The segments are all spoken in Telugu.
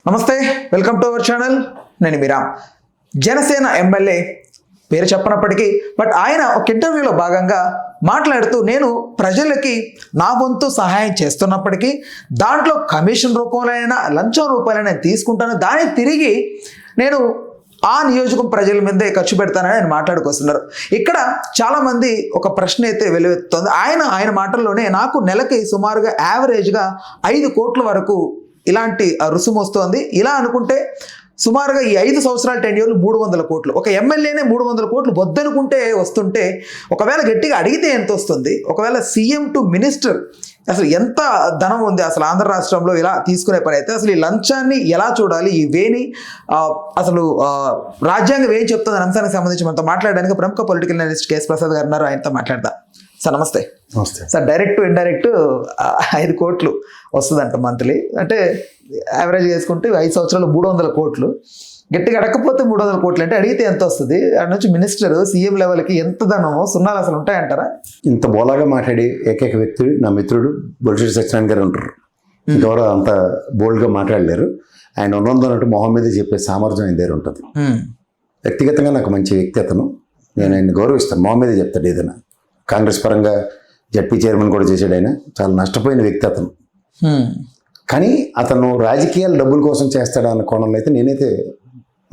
నమస్తే, వెల్కమ్ టు అవర్ ఛానల్. నేను మీరా. జనసేన ఎమ్మెల్యే పేరు చెప్పనప్పటికీ బట్ ఆయన ఒక ఇంటర్వ్యూలో భాగంగా మాట్లాడుతూ నేను ప్రజలకి నా వంతు సహాయం చేస్తున్నప్పటికీ దాంట్లో కమిషన్ రూపంలోనైనా లంచం రూపాయలైనా తీసుకుంటాను, దాన్ని తిరిగి నేను ఆ నియోజకం ప్రజల మీదే ఖర్చు పెడతానని ఆయన మాట్లాడుకొస్తున్నారు. ఇక్కడ చాలామంది ఒక ప్రశ్న అయితే వెలువెత్తుతుంది. ఆయన మాటల్లోనే నాకు నెలకి సుమారుగా యావరేజ్గా 5 కోట్ల వరకు ఇలాంటి రుసుము వస్తుంది. ఇలా అనుకుంటే సుమారుగా ఈ 5 సంవత్సరాల టెన్యూర్లు 300 కోట్లు. ఒక ఎమ్మెల్యేనే 300 కోట్లు వద్దనుకుంటే వస్తుంటే ఒకవేళ గట్టిగా అడిగితే ఎంత వస్తుంది? ఒకవేళ సీఎం టు మినిస్టర్ అసలు ఎంత ధనం ఉంది అసలు ఆంధ్ర రాష్ట్రంలో ఇలా తీసుకునే పని అయితే అసలు ఈ లంచాన్ని ఎలా చూడాలి, ఈ వేని అసలు రాజ్యాంగం ఏం చెప్తుంది అనే అంశానికి సంబంధించి మనతో మాట్లాడడానికి ప్రముఖ పొలిటికల్ అనలిస్ట్ కేఎస్ ప్రసాద్ గారు ఉన్నారు. ఆయనతో మాట్లాడదాం. సార్ నమస్తే. నమస్తే సార్. డైరెక్ట్ ఇండైరెక్ట్ 5 కోట్లు వస్తుందంట మంత్లీ. అంటే యావరేజ్ చేసుకుంటే 5 సంవత్సరాలు 300 కోట్లు. గట్టిగా అడగకపోతే 300 కోట్లు అంటే అడిగితే ఎంత వస్తుంది? అక్కడ నుంచి మినిస్టర్ సీఎం లెవెల్కి ఎంత ధనమో సున్నాలు అసలు ఉంటాయంటారా? ఇంత బోలాగా మాట్లాడి ఏకైక వ్యక్తి నా మిత్రుడు బొలిశెట్టి సత్యనారాయణ గారు ఉంటారు. ఇంకెవరో అంత బోల్డ్గా మాట్లాడలేరు. ఆయన ఉన్నదన్నట్టు మొహం మీద చెప్పే సామర్థ్యం ఆయన దగ్గర ఉంటుంది. వ్యక్తిగతంగా నాకు మంచి వ్యక్తి అతను. నేను ఆయన గౌరవిస్తాను. మొహం మీద చెప్తాడు ఏదైనా. కాంగ్రెస్ పరంగా జడ్పీ చైర్మన్ కూడా చేశాడు. ఆయన చాలా నష్టపోయిన వ్యక్తి అతను. కానీ అతను రాజకీయాలు డబ్బుల కోసం చేస్తాడా అన్న కోణంలో అయితే నేనైతే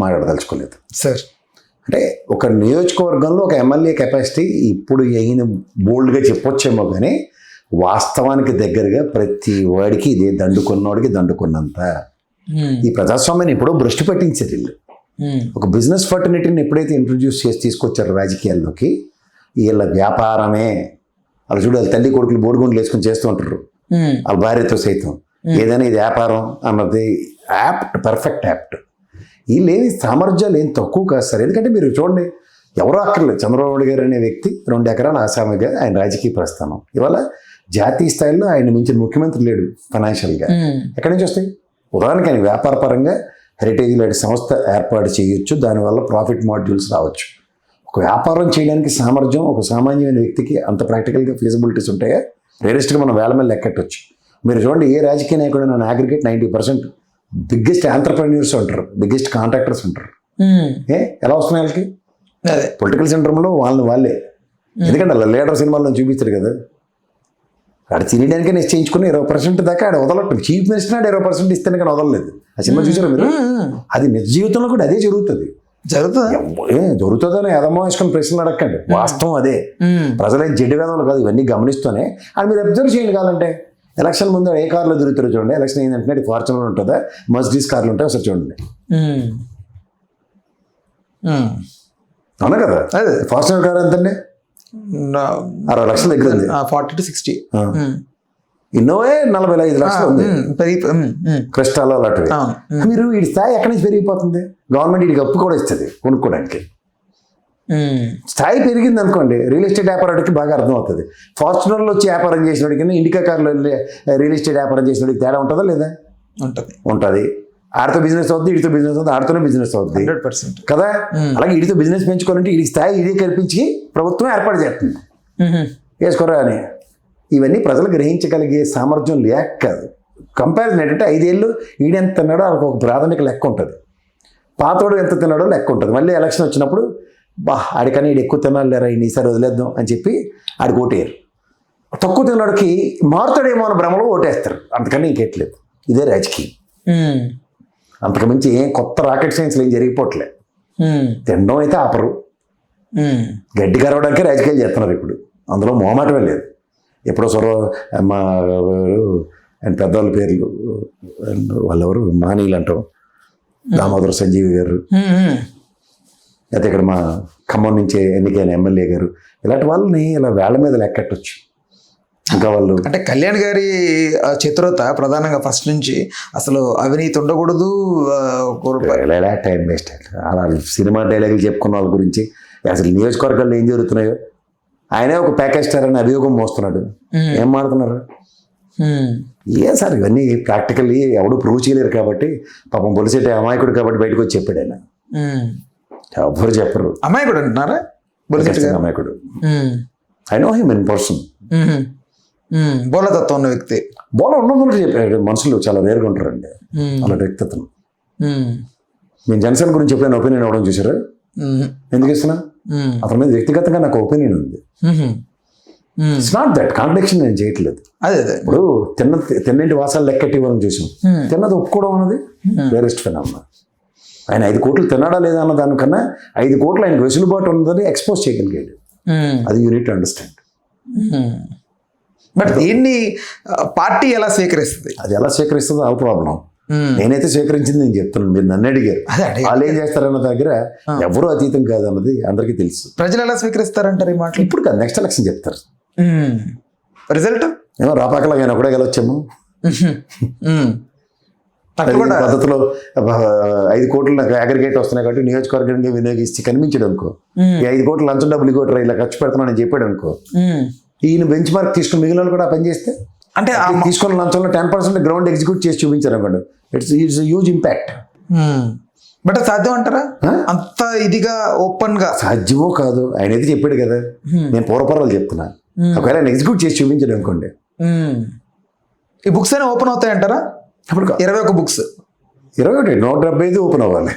మాట్లాడదలుచుకోలేదు సార్. అంటే ఒక నియోజకవర్గంలో ఒక ఎమ్మెల్యే కెపాసిటీ ఇప్పుడు అయిన బోల్డ్గా చెప్పొచ్చేమో, కానీ వాస్తవానికి దగ్గరగా ప్రతి వాడికి ఇదే దండుకున్నవాడికి దండుకున్నంత. ఈ ప్రజాస్వామ్యాన్ని ఎప్పుడో భ్రష్టు పట్టించారు వీళ్ళు. ఒక బిజినెస్ ఫర్టినిటీని ఎప్పుడైతే ఇంట్రడ్యూస్ చేసి తీసుకొచ్చారు రాజకీయాల్లోకి, వీళ్ళ వ్యాపారమే. వాళ్ళు చూడు, వాళ్ళ తల్లి కొడుకులు బోడిగుండ్లు వేసుకొని చేస్తూ ఉంటారు వాళ్ళ భార్యతో సైతం. ఏదైనా ఇది వ్యాపారం అన్నది యాప్ట్, పర్ఫెక్ట్ యాప్ట్. వీళ్ళేమి సామర్థ్యాలు ఏం తక్కువ కాదు సార్. ఎందుకంటే మీరు చూడండి, ఎవరో అక్కర్లేదు, చంద్రబాబు నాయుడు గారు అనే వ్యక్తి 2 ఎకరాల ఆసామిగా ఆయన రాజకీయ ప్రస్థానం. ఇవాళ జాతీయ స్థాయిలో ఆయన మించిన ముఖ్యమంత్రి లేడు ఫైనాన్షియల్గా. ఎక్కడి నుంచి వస్తాయి? ఉదాహరణకి ఆయన వ్యాపార పరంగా హెరిటేజ్ లాంటి సంస్థ ఏర్పాటు చేయొచ్చు, దానివల్ల ప్రాఫిట్ మాడ్యూల్స్ రావచ్చు. ఒక వ్యాపారం చేయడానికి సామర్థ్యం ఒక సామాన్యమైన వ్యక్తికి అంత ప్రాక్టికల్గా ఫీజిబిలిటీస్ ఉంటాయా? రియలిస్ట్గా మనం వేల మీద లెక్కట్టవచ్చు. మీరు చూడండి, ఏ రాజకీయ నాయకుడు నన్ను అగ్రిగేట్ 90% బిగ్గెస్ట్ ఆంటర్ప్రెన్యూర్స్ ఉంటారు, బిగ్గెస్ట్ కాంట్రాక్టర్స్ ఉంటారు. ఎలా వస్తున్నాయి వాళ్ళకి? అదే పొలిటికల్ సెంటర్లో వాళ్ళే. ఎందుకంటే అలా లీడర్ సినిమాల్లో చూపిస్తారు కదా, ఆడ తినడానికే నిశ్చయించుకుని 20% దాకా ఆడ వదలట్టు. చీఫ్ మినిస్టర్ ఆడ 20% ఇస్తేనే కానీ వదలలేదు. ఆ సినిమా చూసారా మీరు? అది నిజ జీవితంలో కూడా అదే జరుగుతుందని ఎదమో ఇష్టం ప్రశ్నలు అడగండి. వాస్తవం అదే. ప్రజలైన జడ్డి వేదనలు కాదు, ఇవన్నీ గమనిస్తూనే అది మీరు అబ్జర్వ్ చేయండి. కావాలంటే ఎలక్షన్ ముందు ఏ కార్లో తిరుగుతారో చూడండి. ఎలక్షన్ ఏంటంటే ఫార్చునర్ ఉంటుందా, మర్సిడీస్ కార్లు ఉంటాయి, ఒకసారి చూడండి. అవునా కదా? అదే ఫార్చునర్ కార్ ఎంతండి? 60 లక్షల దగ్గర ఉంది. 40 to 60. ఇన్నోవే 45 లక్షలు ఉంది. క్రిస్టాలో అలాంటివి. మీరు వీడి స్థాయి ఎక్కడి నుంచి పెరిగిపోతుంది? గవర్నమెంట్ వీడికి అప్పు కూడా ఇస్తుంది కొనుక్కోవడానికి. స్థాయి పెరిగింది అనుకోండి, రియల్ ఎస్టేట్ వ్యాపారానికి బాగా అర్థమవుతుంది. ఫార్చునర్లో వచ్చి వ్యాపారం చేసినోడికి ఇండికా కార్లో రియల్ ఎస్టేట్ వ్యాపారం చేసినోడికి తేడా ఉంటుందా లేదా? ఉంటుంది. ఆడితో బిజినెస్ అవుతుంది, వీడితో బిజినెస్ అవుతుంది, ఆడితోనే బిజినెస్ అవుతుంది 100% కదా. అలాగే వీడితో బిజినెస్ పెంచుకోవాలంటే వీడికి స్థాయి ఇదే కల్పించి ప్రభుత్వం ఏర్పాటు చేస్తుంది. వేసుకోరా అని. ఇవన్నీ ప్రజలు గ్రహించగలిగే సామర్థ్యం లేక కాదు. కంపారిజన్ ఏంటంటే 5 ఏళ్ళు ఈడెంత తిన్నాడో వాళ్ళకి ఒక ప్రాథమిక లెక్క ఉంటుంది, పాతోడు ఎంత తిన్నాడో లెక్క ఉంటుంది. మళ్ళీ ఎలక్షన్ వచ్చినప్పుడు ఆడికన్నా ఈడు ఎక్కువ తినాలి లేరా, ఈసారి వదిలేద్దాం అని చెప్పి ఆడికి ఓటేయరు. తక్కువ తిన్నాడికి మారుతాడేమో అని భ్రమలో ఓటేస్తారు. అంతకన్నా ఇంకెట్లేదు. ఇదే రాజకీయం. అంతకుమించి ఏం కొత్త రాకెట్ సైన్స్లో ఏం జరిగిపోవట్లే. తినడం అయితే ఆపరు, గడ్డి కరవడానికే రాజకీయాలు చేస్తున్నారు ఇప్పుడు. అందులో మొహమాటమే లేదు. ఎప్పుడో మా ఆయన పెద్దవాళ్ళ పేర్లు వాళ్ళెవరు మానీలు అంటాం, దామోదర సంజీవి గారు, అయితే ఇక్కడ మా ఖమ్మం నుంచి ఎన్నికైన ఎమ్మెల్యే గారు, ఇలాంటి వాళ్ళని ఇలా వేళ్ల మీద లెక్కట్టవచ్చు. ఇంకా వాళ్ళు అంటే కళ్యాణ్ గారి చతురత ప్రధానంగా ఫస్ట్ నుంచి అసలు అవినీతి ఉండకూడదు, టైం వేస్ట్. అలా సినిమా డైలాగులు చెప్పుకున్న వాళ్ళ గురించి అసలు నియోజకవర్గాల్లో ఏం జరుగుతున్నాయో ఆయనే ఒక ప్యాకేజ్ స్టార్ అని అభియోగం మోస్తున్నాడు. ఏం మాడుతున్నారు? ఏ సార్ ఇవన్నీ ప్రాక్టికల్లీ ఎవడు ప్రూవ్ చేయలేరు కాబట్టి, పాపం బొలిశెట్టి అమాయకుడు కాబట్టి బయటకు వచ్చి చెప్పాడు ఆయన. ఎవరు చెప్పరు. అమాయకుడు అంటున్నారా? అమాయకుడు. I know him in person. బోలతత్వం ఉన్న వ్యక్తి. బోల ఉన్నప్పుడు చెప్పాడు. మనుషులు చాలా రేరుగా ఉంటారండి అలాంటి వ్యక్తిత్వం. నేను జనసేన గురించి ఎప్పుడైనా ఒపీనియన్ ఇవ్వడం చూసారా? ఎందుకు ఇస్తున్నా? అతని మీద వ్యక్తిగతంగా నాకు ఒపీనియన్ ఉంది. ఇట్స్ నాట్ దట్ కాంట్రడిక్షన్ నేను చేయట్లేదు. అదే అదే ఇప్పుడు తిన్నింటి వాసాలు లెక్కెట్టి ఇవ్వడం చూసాం. తిన్నది ఒప్పుకోవడం అన్నది వేరెస్ట్ ఫినామినా. ఆయన 5 కోట్లు తిన్నాడా లేదా అన్న దానికన్నా 5 కోట్లు ఆయనకు వెసులుబాటు ఉన్నదని ఎక్స్పోజ్ చేయగలిగాడు. అది యూనిట్ అండర్స్టాండ్. బట్ దీన్ని పార్టీ ఎలా స్వీకరిస్తుంది? అది ఎలా స్వీకరిస్తుందో ఆ ప్రాబ్లం. నేనైతే స్వీకరించింది నేను చెప్తున్నాను. మీరు నన్ను అడిగారు వాళ్ళు ఏం చేస్తారన్న దగ్గర ఎవరు అతీతం కాదు అన్నది అందరికీ తెలుసు. ప్రజలు ఎలా స్వీకరిస్తారంటారు ఈ మాటలు? ఇప్పుడు కాదు, నెక్స్ట్ ఎలక్షన్ చెప్తారు. రిజల్ట్ ఏమో రాపాకలాగా ఆయన ఒకటే గెలవచ్చేమో. పద్ధతిలో 5 కోట్లు నాకు అగ్రిగేట్ వస్తున్నాయి కాబట్టి నియోజకవర్గంగా వినియోగిస్తే కనిపించాడు అనుకో, ఈ 5 కోట్లు లంచం డబ్బులు ఇవ్వట్రా ఇలా ఖర్చు పెడుతున్నానని చెప్పాడు అనుకో, ఈయన బెంచ్ మార్క్ తీసుకుని మిగిలిన కూడా పని చేస్తే అంటే తీసుకున్న లంచంలో 10% గ్రౌండ్ ఎగ్జిక్యూట్ చేసి చూపించారు అనుకోండి, ఇట్స్ హ్యూజ్ ఇంపాక్ట్. బట్ సాధ్యం అంటారా అంత ఇదిగా ఓపెన్ గా? సాధ్యమో కాదు, ఆయన అయితే చెప్పాడు కదా, నేను పూర్వపరాలు చెప్తున్నా. ఒకవేళ ఆయన ఎగ్జిక్యూట్ చేసి చూపించాడు అనుకోండి, ఈ బుక్స్ అయినా ఓపెన్ అవుతాయంటారా? అప్పుడు 21 బుక్స్ 21 175 ఓపెన్ అవ్వాలి.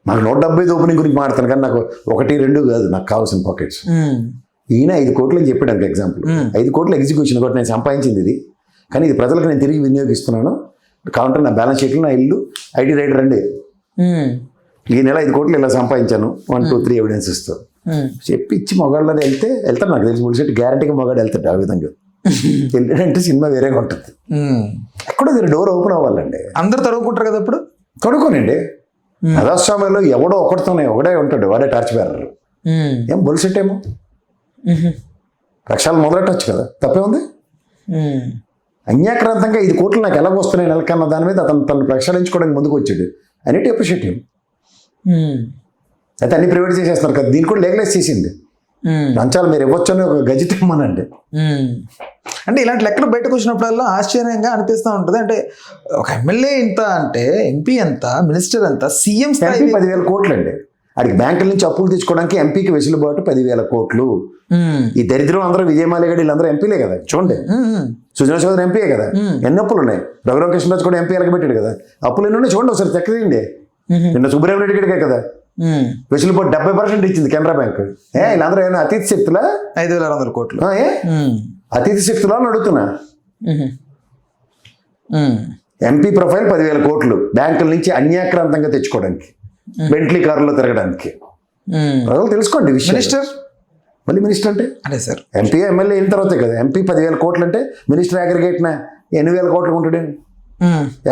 నాకు 175 ఓపెనింగ్ గురించి మాట్లాడతాను కానీ నాకు 1, 2 కాదు నాకు కావాల్సిన పాకెట్స్. ఈయన 5 కోట్లు అని చెప్పాడు అనుకో ఎగ్జాంపుల్, 5 కోట్ల ఎగ్జిక్యూషన్ కూడా నేను సంపాదించింది ఇది, కానీ ఇది ప్రజలకు నేను తిరిగి వినియోగిస్తున్నాను. కావాలంటే నా బ్యాలెన్స్ షీట్లో నా ఇల్లు ఐటీ రైడర్ రండి, ఈ నెల 5 కోట్లు ఇలా సంపాదించాను 1, 2, 3 ఎవిడెన్స్ ఇస్తూ చెప్పి ఇచ్చి మొగాళ్ళని వెళ్తాడు. నాకు తెలిసి బుల్షిట్ గ్యారంటీగా మొగాడు వెళ్తాడు. ఆ విధంగా వెళ్ళాడంటే సినిమా వేరేగా ఉంటుంది. ఎక్కడో డోర్ ఓపెన్ అవ్వాలండి. అందరూ తడువుకుంటారు కదా ఇప్పుడు. తడుకోనండి, ప్రజాస్వామ్యంలో ఎవడో ఒకటితోనే ఒకడే ఉంటాడు, వాడే టార్చ్ బేరర్. ఏం బుల్షిట్ ఏమో ప్రక్షాళన మొదలెట్టచ్చు కదా, తప్పే ఉంది. అన్యాక్రాంతంగా 5 కోట్లు నాకు ఎలా వస్తున్నాయి నెలకన్నా దాని మీద అతను తను ప్రక్షాళించుకోవడానికి ముందుకు వచ్చాడు. అన్నిటి అప్రిషియేట్ హిమ్. అయితే అన్ని ప్రైవేట్ చేసేస్తున్నారు కదా, దీన్ని కూడా లీగలైజ్ చేసింది. లంచాలు మీరు ఇవ్వచ్చు అని ఒక గజిట్ ఇమ్మనండి. అంటే ఇలాంటి లెక్కలు బయటకు వచ్చినప్పుడల్లా ఆశ్చర్యంగా అనిపిస్తూ ఉంటుంది. అంటే ఒక ఎమ్మెల్యే ఇంత అంటే ఎంపీ ఎంత, మినిస్టర్ ఎంత, సీఎం స్థాయి 10,000 కోట్లు అండి. అడిగి బ్యాంకుల నుంచి అప్పులు తెచ్చుకోవడానికి ఎంపీకి వెసులుబాటు 10,000 కోట్లు. ఈ దరిద్రం అందరూ విజయమాలి వీళ్ళందరూ ఎంపీలే కదా. చూడండి, సుజనా చౌదరి ఎంపీయే కదా, ఎన్ని అప్పులు ఉన్నాయి. రఘురామ కృష్ణరాజు కూడా ఎంపీ పెట్టాడు కదా, అప్పులు ఎన్ని ఉన్నాయి చూడండి ఒకసారి తెక్కదండి. నిన్న సుబ్రహ్మణ్య రెడ్డి గడికే కదా వెసులుబాటు 70% ఇచ్చింది కెనరా బ్యాంక్. వీళ్ళందరూ ఏమైనా అతిథి శక్తులా? 5,600 కోట్లు అతిథి శక్తులా అని అడుగుతున్నా. ఎంపీ ప్రొఫైల్ 10,000 కోట్లు బ్యాంకుల నుంచి అన్యాక్రాంతంగా తెచ్చుకోవడానికి, బెంట్లీ కారులో తిరగడానికి. ప్రజలు తెలుసుకోండి విషయం. మినిస్టర్ మళ్ళీ మినిస్టర్ అంటే అదే సార్, ఎంపీ ఎమ్మెల్యే అయిన తర్వాతే కదా. ఎంపీ 10,000 కోట్లు అంటే మినిస్టర్ అగ్రిగేట్న 8,000 కోట్లు ఉంటాడు,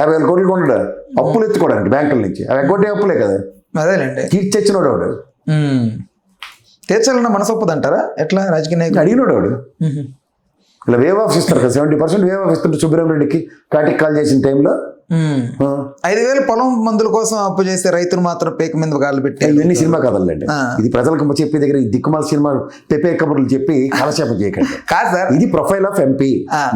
50,000 కోట్లు ఉంటాడు అప్పులు ఎత్తుకోవడానికి బ్యాంకుల నుంచి. అవి ఎగ్గొట్టే అప్పులే కదా. అదేలేండి, తీర్చొచ్చినోడు వాడు. తీర్చాలన్న మనసు ఒప్పదంటారా? ఎట్లా రాజకీయ నాయకుడు అడిగినోడు వాడు. ఇలా వేవ్ ఆఫ్ ఇస్తారు కదా, 70% వేవ్ ఆఫ్ ఇస్తుంటే సుబ్రహ్మణ్యుడికి కాటికి కాల్ చేసిన టైంలో 5,000 పొలం మందుల కోసం అప్పు చేస్తే రైతులు మాత్రం పేక మీద గాలి పెట్టి ఇవన్నీ సినిమా కథలండి. ఇది ప్రజలకు చెప్పే దగ్గర ఈ దిక్కుమాల సినిమా పెపే కబుర్లు చెప్పి కాలక్షేపం చేయకండి. కాదు సార్, ఇది profile of MP.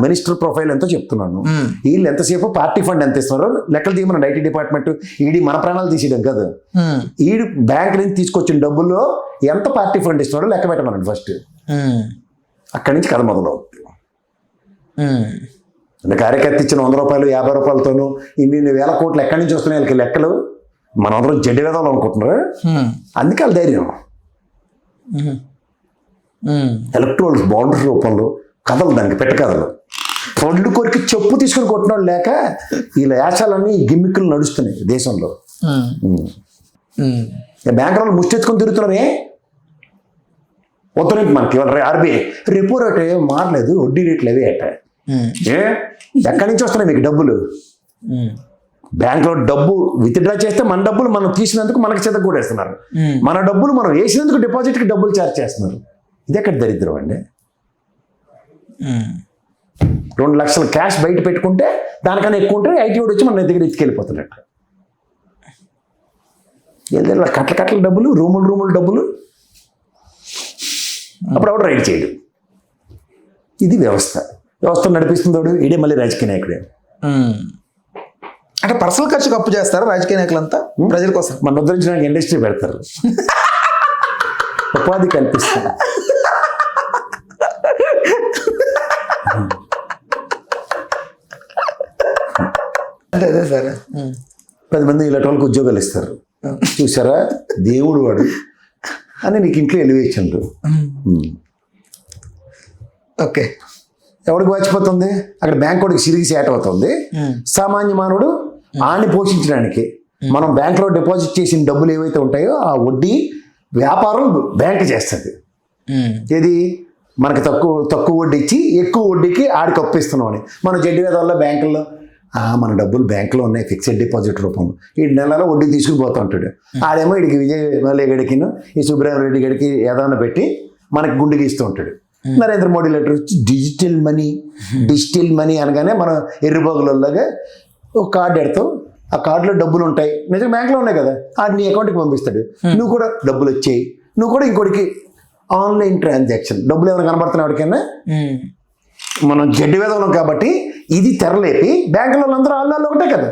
Minister profile ఎంతో చెప్తున్నాను. వీళ్ళు ఎంతసేపు పార్టీ ఫండ్ ఎంత ఇస్తున్నారో లెక్కలు తీయమని ఐటీ డిపార్ట్మెంట్. ఈడీ మన ప్రాణాలు తీసేయడం కాదు, ఈడు బ్యాంక్ నుంచి తీసుకొచ్చిన డబ్బుల్లో ఎంత పార్టీ ఫండ్ ఇస్తున్నారో లెక్క పెట్టమనండి ఫస్ట్. అక్కడి నుంచి కథ మొదలవుతుంది. అంటే కార్యకర్త ఇచ్చిన 100 రూపాయలు 50 రూపాయలతోనూ ఇన్ని వేల కోట్లు ఎక్కడి నుంచి వస్తున్నాయి వాళ్ళకి లెక్కలు మనందరం జడ్డి వేదాలు అనుకుంటున్నారు. అందుకే వాళ్ళ ధైర్యం. ఎలక్ట్రోల్ బాండ్స్ రూపంలో కథలు, దానికి పెట్ట కథలు. పళ్ళు కొరికి చెప్పు తీసుకుని కొట్టినోళ్ళు లేక వీళ్ళ యాచాలన్నీ గిమ్మిక్కులు నడుస్తున్నాయి దేశంలో. బ్యాంక్ వాళ్ళు ముష్టెత్తుకొని తిరుగుతున్నారే. వద్దు మనకి ఆర్బీఐ రెపో రేట్ ఏం మారలేదు, వడ్డీ రేట్లు అవే అట. ఎక్కడి నుంచి వస్తున్నాయి మీకు డబ్బులు? బ్యాంక్లో డబ్బు విత్డ్రా చేస్తే మన డబ్బులు మనం తీసినందుకు మనకి చేత కూడా వేస్తున్నారు, మన డబ్బులు మనం వేసినందుకు డిపాజిట్కి డబ్బులు ఛార్జ్ చేస్తున్నారు. ఇది ఎక్కడ దరిద్రం అండి? 2 లక్షల క్యాష్ బయట పెట్టుకుంటే దానికన్నా ఎక్కువ ఉంటే ఐటీ వాడు వచ్చి మన దగ్గర ఎత్తుకెళ్ళిపోతున్నట్టు. ఏదైనా కట్ల డబ్బులు, రూములు డబ్బులు, అప్పుడు ఆవిడ రైడ్ చేయడు. ఇది వ్యవస్థ నడిపిస్తుందోడు ఈడే మళ్ళీ రాజకీయ నాయకుడే. అంటే పర్సనల్ ఖర్చుకు అప్పు చేస్తారా రాజకీయ నాయకులంతా? ప్రజల కోసం మన ఉద్ధరించడానికి ఇండస్ట్రీ పెడతారు, ఉపాధి కల్పిస్తారు. అదే సార్, 10 మంది ఇలాంటి వాళ్ళకి ఉద్యోగాలు ఇస్తారు. చూసారా దేవుడు వాడు అని నీకు ఇంట్లో ఎలివేషన్లు. ఓకే. ఎవడికి వాచిపోతుంది అక్కడ బ్యాంక్ వాడికి సిరిగి సేట్ అవుతుంది. సామాన్య మానవుడు ఆని పోషించడానికి మనం బ్యాంకులో డిపాజిట్ చేసిన డబ్బులు ఏవైతే ఉంటాయో ఆ వడ్డీ వ్యాపారం బ్యాంక్ చేస్తుంది. ఏది మనకి తక్కువ వడ్డీ ఇచ్చి ఎక్కువ వడ్డీకి ఆడికి అప్పిస్తున్నాం అని. మన జడ్డి వేదాల్లో బ్యాంకుల్లో మన డబ్బులు బ్యాంకులో ఉన్నాయి ఫిక్స్డ్ డిపాజిట్ రూపంలో, ఈ నెలలో వడ్డీ తీసుకుని పోతూ ఉంటాడు. ఆడేమో ఇడికి విజయ్ గడికిను ఈ సుబ్రహ్మరెడ్డి గడికి ఏదైనా పెట్టి మనకి గుండెకి ఇస్తూ ఉంటాడు. నరేంద్ర మోడీ లెటర్ వచ్చి డిజిటల్ మనీ అనగానే మనం ఎర్రిబోగులలాగా ఒక కార్డు ఎడతాం, ఆ కార్డులో డబ్బులు ఉంటాయి, నిజంగా బ్యాంకులో ఉన్నాయి కదా, అది నీ అకౌంట్కి పంపిస్తాడు. నువ్వు కూడా డబ్బులు వచ్చాయి, నువ్వు కూడా ఇంకోటికి ఆన్లైన్ ట్రాన్సాక్షన్ డబ్బులు ఏమైనా కనబడుతున్నాయి వాడికైనా. మనం జడ్డి వేదం కాబట్టి ఇది తెరలేపి బ్యాంకులో అందరూ ఆళ్ళు ఒకటే కదా.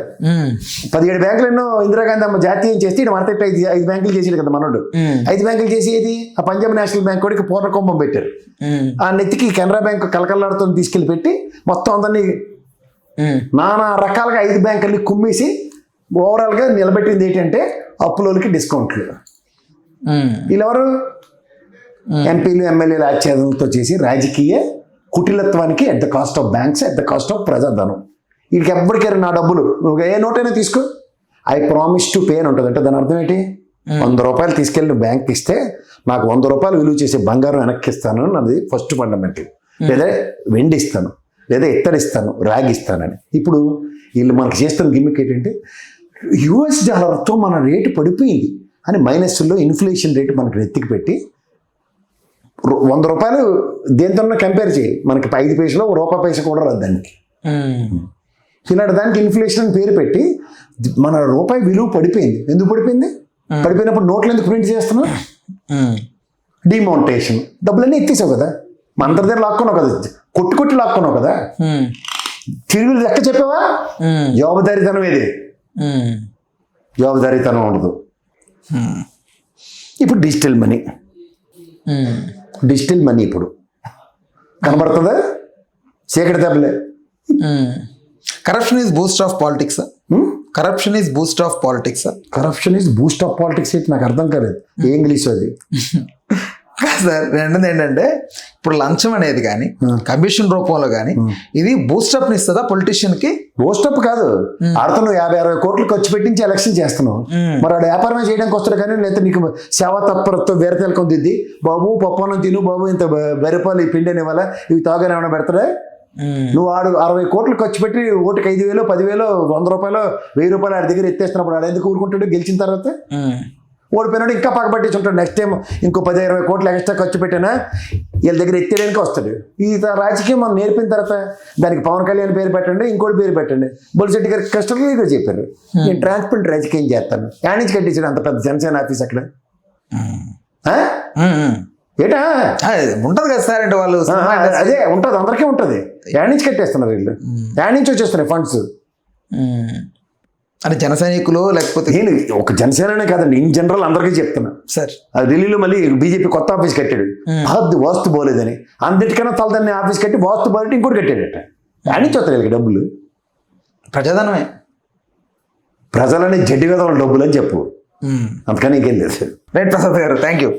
17 బ్యాంకులు ఎన్నో ఇందిరాగాంధీ అమ్మ జాతీయం చేస్తే ఇక్కడ మనతో 5 బ్యాంకులు చేసేది కదా మనోడు. 5 బ్యాంకులు చేసేది ఆ పంజాబ్ నేషనల్ బ్యాంక్ వాడికి పూర్ణకుంభం పెట్టారు. ఆ నెత్తికి కెనరా బ్యాంక్ కలకల్లాడుతో తీసుకెళ్ళి పెట్టి మొత్తం అందరినీ నానా రకాలుగా 5 బ్యాంకుల్ని కుమ్మేసి ఓవరాల్గా నిలబెట్టింది ఏంటంటే అప్పులోకి డిస్కౌంట్లు. వీళ్ళెవరు ఎంపీలు ఎమ్మెల్యేలు ఆచ్ఛేదనలతో చేసి రాజకీయ కుటిలత్వానికి at the cost of banks, at the cost of ప్రజాధనం. వీడికి ఎవ్వరికైనా నా డబ్బులు నువ్వు ఏ నోటైనా తీసుకో, ఐ ప్రామిస్ టు పే అని ఉంటుంది. అంటే దాని అర్థం ఏంటి? 100 రూపాయలు తీసుకెళ్ళి నువ్వు బ్యాంక్ ఇస్తే నాకు 100 రూపాయలు విలువ చేసే బంగారం వెనక్కి ఇస్తాను అన్నది ఫస్ట్ ఫండమెంటల్. లేదా వెండి ఇస్తాను, లేదా ఇత్తడిస్తాను, రాగి ఇస్తానని. ఇప్పుడు వీళ్ళు మనకు చేస్తున్న గిమ్మిక్ ఏంటంటే US డాలర్తో మన రేటు పడిపోయింది అని మైనస్లో ఇన్ఫ్లేషన్ రేటు మనకు ఎత్తికి పెట్టి 100 రూపాయలు దేంతో కంపేర్ చేయి, మనకి 5 పైసలు రూపాయి పైస కూడా రాదు దానికి. ఇలాంటి దానికి ఇన్ఫ్లేషన్ అని పేరు పెట్టి మన రూపాయి విలువ పడిపోయింది. ఎందుకు పడిపోయింది? పడిపోయినప్పుడు నోట్లు ఎందుకు ప్రింట్ చేస్తున్నావు? డిమౌంటేషన్. డబ్బులన్నీ ఎత్తేసావు కదా, మన అందరి దగ్గర లాక్కున్నావు కదా, కొట్టి లాక్కున్నావు కదా. తిరిగి లెక్క చెప్పావా? జవాబుదారీతనం ఏది? జవాబుదారీతనం ఉండదు. ఇప్పుడు డిజిటల్ మనీ ఇప్పుడు కనబడుతుందా? చీకటి దెబ్బలే. Corruption is boost of politics. Corruption is boost of politics. Corruption is boost of politics అయితే నాకు అర్థం కాలేదు. ఏ ఇంగ్లీష్ అది? సార్ రెండోది ఏంటంటే ఇప్పుడు లంచం అనేది కానీ కమిషన్ రూపంలో కానీ ఇది బూస్టప్ ఇస్తుందా పొలిటీషియన్ కి? బూస్టప్ కాదు, ఆడతాను 50-60 కోట్లు ఖర్చు పెట్టించి ఎలక్షన్ చేస్తున్నావు. మరి ఆడ వ్యాపారమే చేయడానికి వస్తాడు కానీ లేదా నీకు సేవా తత్పరతో వేరే తెలకొంది. బాబు పప్పనం తిను బాబు, ఇంత బెరపాలు ఈ పిండి ఇవ్వాలా, ఇవి తాగానే ఏమైనా పెడతాడా? నువ్వు ఆడు 60 కోట్లు ఖర్చు పెట్టి ఓటుకి 5,000, 10,000, 100 రూపాయలు, 1000 రూపాయలు ఆడి దగ్గర ఎత్తేస్తున్నప్పుడు ఆడ ఎందుకు ఊరుకుంటాడు? గెలిచిన తర్వాత ఓడిపోయినాడు ఇంకా పక్కపట్టేసి ఉంటాడు. నెక్స్ట్ టైం ఇంకో 10-20 కోట్లు ఎక్స్ట్రా ఖర్చు పెట్టినా వీళ్ళ దగ్గర ఎత్తేయడానికి వస్తాడు. ఈ రాజకీయం మనం నేర్పిన తర్వాత దానికి పవన్ కళ్యాణ్ పేరు పెట్టండి, ఇంకోటి పేరు పెట్టండి. బొలిశెట్టి గారికి కస్టమర్గా చెప్పారు నేను ట్రాన్స్పరెంట్ రాజకీయం చేస్తాను. యాడ్ నుంచి కట్టించాడు అంత పెద్ద జనసేన ఆఫీస్ అక్కడ. ఏటా ఉంటది కదా సార్, అంటే వాళ్ళు అదే ఉంటుంది, అందరికీ ఉంటుంది. యాడ్ నుంచి కట్టేస్తున్నారు వీళ్ళు, యాడ్ నుంచి వచ్చేస్తున్నాయి ఫండ్స్. అంటే జన సైనికులు లేకపోతే నేను ఒక జనసేననే కాదండి, ఇన్ జనరల్ అందరికీ చెప్తున్నా సార్. ఢిల్లీలో మళ్ళీ బీజేపీ కొత్త ఆఫీస్ కట్టాడు, అది వాస్తు పోలేదని. అందరికన్నా తలదాన్ని ఆఫీస్ కట్టి వాస్తు పోలేటి ఇంకోటి కట్టాడట. యాడ్ నుంచి వస్తారు వీళ్ళకి డబ్బులు. ప్రజాధనమే. ప్రజలని జడ్డి వేదం డబ్బులు అని చెప్పు, అంతకని ఇంకేం లేదు. రైట్ ప్రసాద్ గారు, థ్యాంక్ యూ.